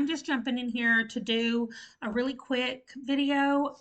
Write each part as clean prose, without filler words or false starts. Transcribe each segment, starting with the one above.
I'm just jumping in here to do a really quick video.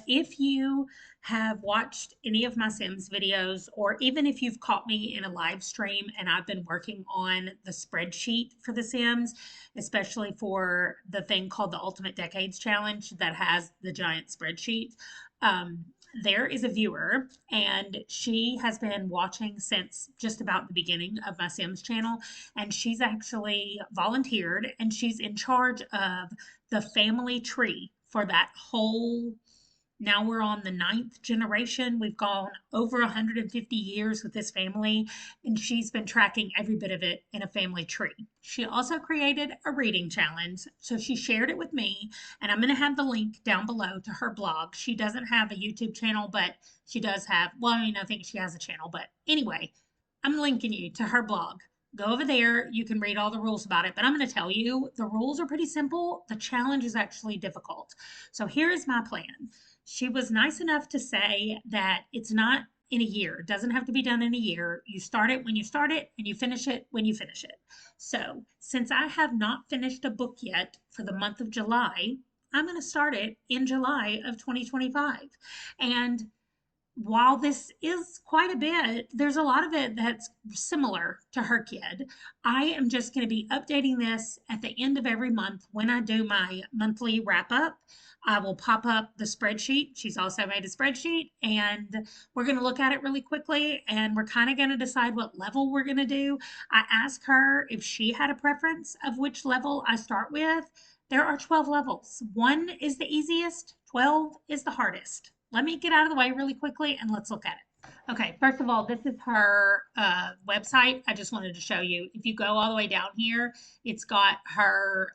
If you have watched any of my Sims videos, or even if you've caught me in a live stream and I've been working on the spreadsheet for the Sims, especially for the thing called the Ultimate Decades Challenge that has the giant spreadsheet. Um, there is a viewer, and she has been watching since just about the beginning of my Sims channel, and she's actually volunteered and she's in charge of the family tree for that whole. Now we're on the ninth generation. We've gone over 150 years with this family, and she's been tracking every bit of it in a family tree. She also created a reading challenge, so she shared it with me, and I'm going to have the link down below to her blog. She doesn't have a YouTube channel, but she does have, well, I mean, I think she has a channel, but anyway, I'm linking you to her blog. Go over there. You can read all the rules about it, but I'm going to tell you the rules are pretty simple. The challenge is actually difficult. So here is my plan. She was nice enough to say that it's not in a year. It doesn't have to be done in a year. You start it when you start it and you finish it when you finish it. So, since I have not finished a book yet for the month of July, I'm going to start it in July of 2025. And while this is quite a bit, there's a lot of it that's similar to her kid. I am just going to be updating this at the end of every month when I do my monthly wrap up. I will pop up the spreadsheet. She's also made a spreadsheet, and we're going to look at it really quickly, and we're kind of going to decide what level we're going to do. I asked her if she had a preference of which level I start with. There are 12 levels. 1 is the easiest, 12 is the hardest. Let me get out of the way really quickly and let's look at it. Okay, first of all, this is her website. I just wanted to show you. If you go all the way down here, it's got her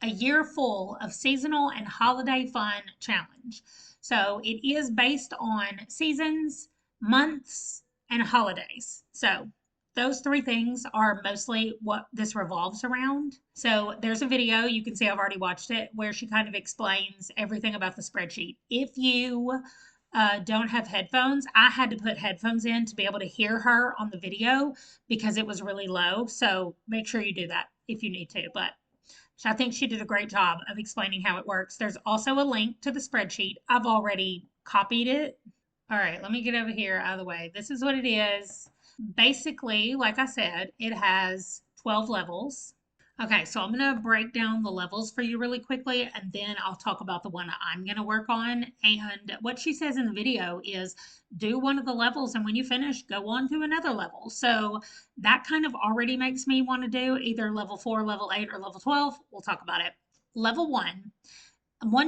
a year full of seasonal and holiday fun challenge. So it is based on seasons, months, and holidays. So those three things are mostly what this revolves around. So there's a video, you can see I've already watched it, where she kind of explains everything about the spreadsheet. If you don't have headphones, I had to put headphones in to be able to hear her on the video because it was really low. So make sure you do that if you need to. But I think she did a great job of explaining how it works. There's also a link to the spreadsheet. I've already copied it. All right, let me get over here out of the way. This is what it is. Basically, like I said, it has 12 levels. Okay, so I'm going to break down the levels for you really quickly, and then I'll talk about the one I'm going to work on. And what she says in the video is do one of the levels, and when you finish, go on to another level. So that kind of already makes me want to do either level 4, level 8, or level 12. We'll talk about it. Level 1,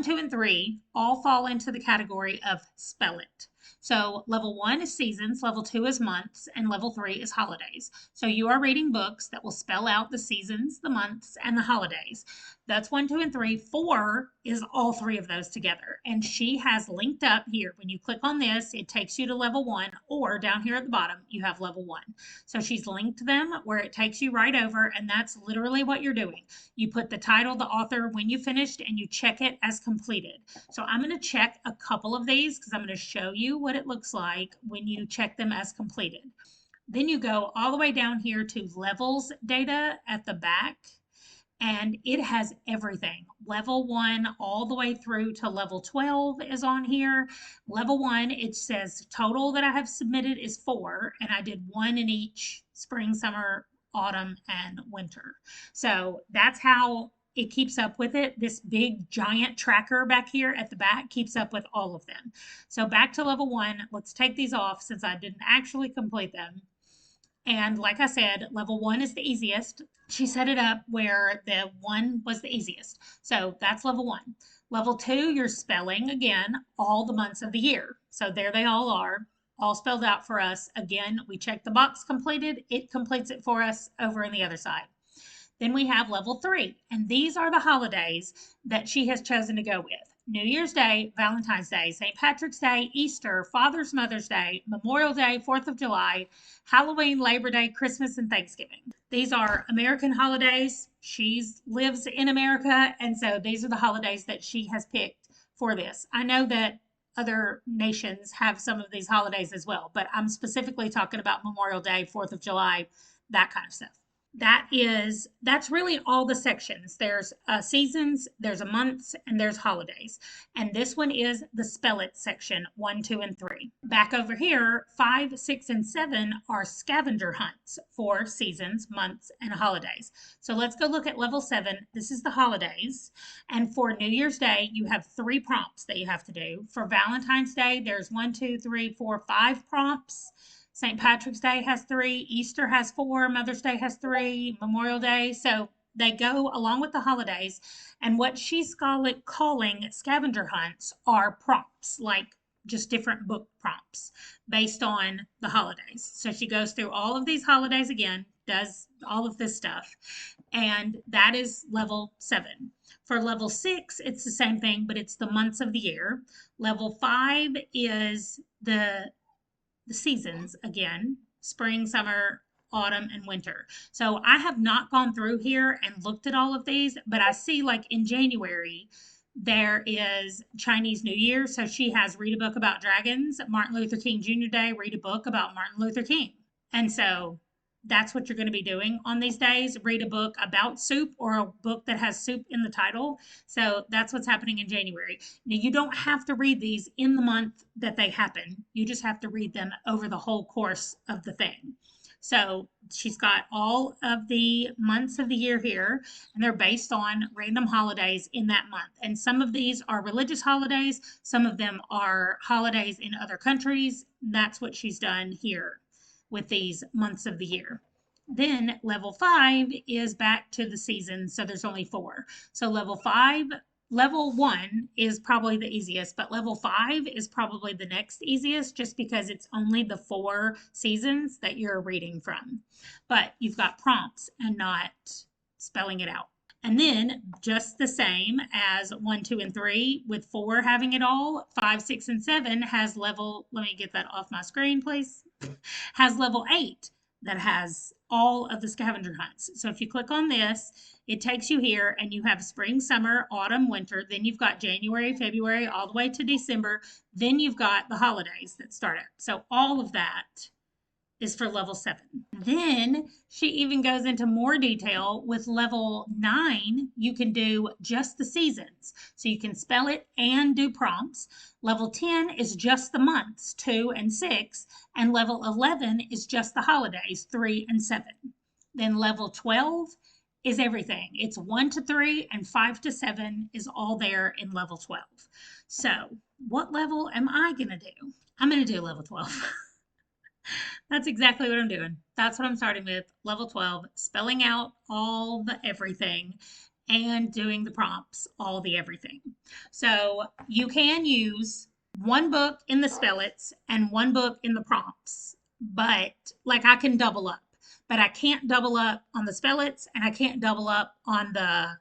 2, and 3 all fall into the category of spell it. So level 1 is seasons, level 2 is months, and level 3 is holidays. So you are reading books that will spell out the seasons, the months, and the holidays. That's 1, 2, and 3. 4 is all three of those together. And she has linked up here. When you click on this, it takes you to level 1, or down here at the bottom, you have level 1. So she's linked them where it takes you right over, and that's literally what you're doing. You put the title, the author, when you finished, and you check it as completed. So I'm going to check a couple of these because I'm going to show you what it looks like when you check them as completed. Then you go all the way down here to levels data at the back, and it has everything. Level 1 all the way through to level 12 is on here. Level 1, it says total that I have submitted is 4, and I did 1 in each spring, summer, autumn, and winter. So that's how it keeps up with it. This big giant tracker back here at the back keeps up with all of them. So back to level 1, let's take these off since I didn't actually complete them. And like I said, level 1 is the easiest. She set it up where the 1 was the easiest. So that's level 1. Level 2, you're spelling again all the months of the year. So there they all are, all spelled out for us. Again, we check the box completed. It completes it for us over on the other side. Then we have level 3, and these are the holidays that she has chosen to go with. New Year's Day, Valentine's Day, St. Patrick's Day, Easter, Father's Mother's Day, Memorial Day, 4th of July, Halloween, Labor Day, Christmas, and Thanksgiving. These are American holidays. She lives in America, and so these are the holidays that she has picked for this. I know that other nations have some of these holidays as well, but I'm specifically talking about Memorial Day, 4th of July, that kind of stuff. That's really all the sections. There's seasons, there's a months, and there's holidays. And this one is the spell it section, 1, 2, and 3. Back over here, 5, 6, and 7 are scavenger hunts for seasons, months, and holidays. So let's go look at level 7. This is the holidays. And for New Year's Day, you have 3 prompts that you have to do. For Valentine's Day, there's 1, 2, 3, 4, 5 prompts. St. Patrick's Day has 3, Easter has 4, Mother's Day has 3, Memorial Day. So they go along with the holidays. And what she's calling scavenger hunts are prompts, like just different book prompts based on the holidays. So she goes through all of these holidays again, does all of this stuff. And that is level 7. For level 6, it's the same thing, but it's the months of the year. Level 5 is the seasons again, spring, summer, autumn, and winter. So I have not gone through here and looked at all of these, but I see like in January, there is Chinese New Year. So she has read a book about dragons, Martin Luther King Jr. Day, read a book about Martin Luther King. And so that's what you're going to be doing on these days. Read a book about soup or a book that has soup in the title. So that's what's happening in January. Now, you don't have to read these in the month that they happen. You just have to read them over the whole course of the thing. So she's got all of the months of the year here, and they're based on random holidays in that month. And some of these are religious holidays, some of them are holidays in other countries. That's what she's done here with these months of the year. Then level 5 is back to the season, so there's only 4. So level 1 is probably the easiest, but level 5 is probably the next easiest just because it's only the 4 seasons that you're reading from. But you've got prompts and not spelling it out. And then just the same as 1, 2, and 3 with 4 having it all, 5, 6, and 7 has level, let me get that off my screen, please, has level 8 that has all of the scavenger hunts. So if you click on this, it takes you here and you have spring, summer, autumn, winter. Then you've got January, February, all the way to December. Then you've got the holidays that start up. So all of that is for level 7. Then she even goes into more detail with level 9. You can do just the seasons. So you can spell it and do prompts. Level 10 is just the months, 2 and 6. And level 11 is just the holidays, 3 and 7. Then level 12 is everything. It's 1 to 3 and 5 to 7 is all there in level 12. So what level am I going to do? I'm going to do level 12. That's exactly what I'm doing. That's what I'm starting with. Level 12, spelling out all the everything and doing the prompts, all the everything. So you can use one book in the spell its and one book in the prompts, but like I can double up, but I can't double up on the spell its and I can't double up on the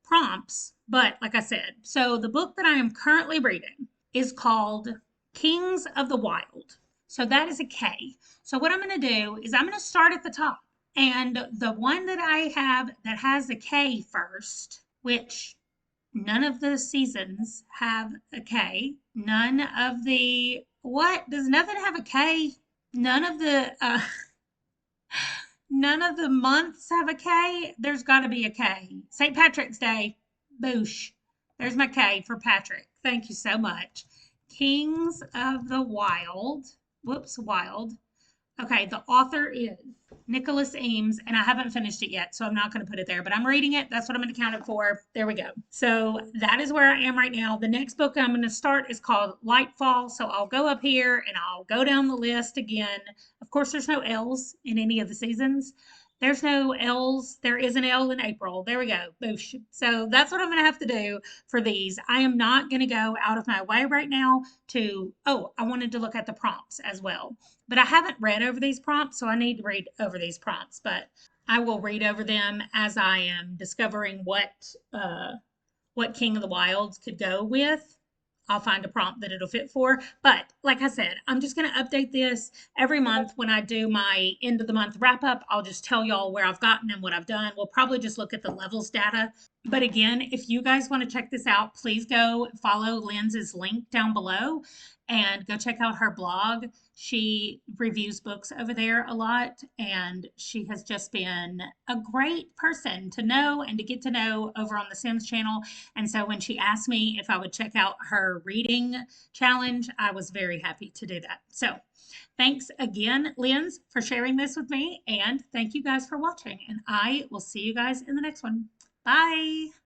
prompts. But like I said, so the book that I am currently reading is called Kings of the Wild. So that is a K. So what I'm going to do is I'm going to start at the top. And the one that I have that has a K first, which none of the seasons have a K. None of the, what? Does nothing have a K? None of the, none of the months have a K. There's got to be a K. St. Patrick's Day. Boosh. There's my K for Patrick. Thank you so much. Kings of the Wild. Whoops, Wild. Okay, the author is Nicholas Eames, and I haven't finished it yet, so I'm not going to put it there, but I'm reading it. That's what I'm going to count it for. There we go. So that is where I am right now. The next book I'm going to start is called Lightfall, so I'll go up here and I'll go down the list again. Of course, there's no L's in any of the seasons. There's no L's. There is an L in April. There we go. Boosh. So that's what I'm going to have to do for these. I am not going to go out of my way right now to, oh, I wanted to look at the prompts as well. But I haven't read over these prompts, so I need to read over these prompts. But I will read over them as I am discovering what King of the Wilds could go with. I'll find a prompt that it'll fit for. But like I said, I'm just going to update this every month when I do my end of the month wrap up. I'll just tell y'all where I've gotten and what I've done. We'll probably just look at the levels data But again, if you guys want to check this out, please go follow Lynn's link down below and go check out her blog. She reviews books over there a lot, and she has just been a great person to know and to get to know over on the Sims channel. And so when she asked me if I would check out her reading challenge, I was very happy to do that. So thanks again, Lynn's, for sharing this with me. And thank you guys for watching. And I will see you guys in the next one. Bye.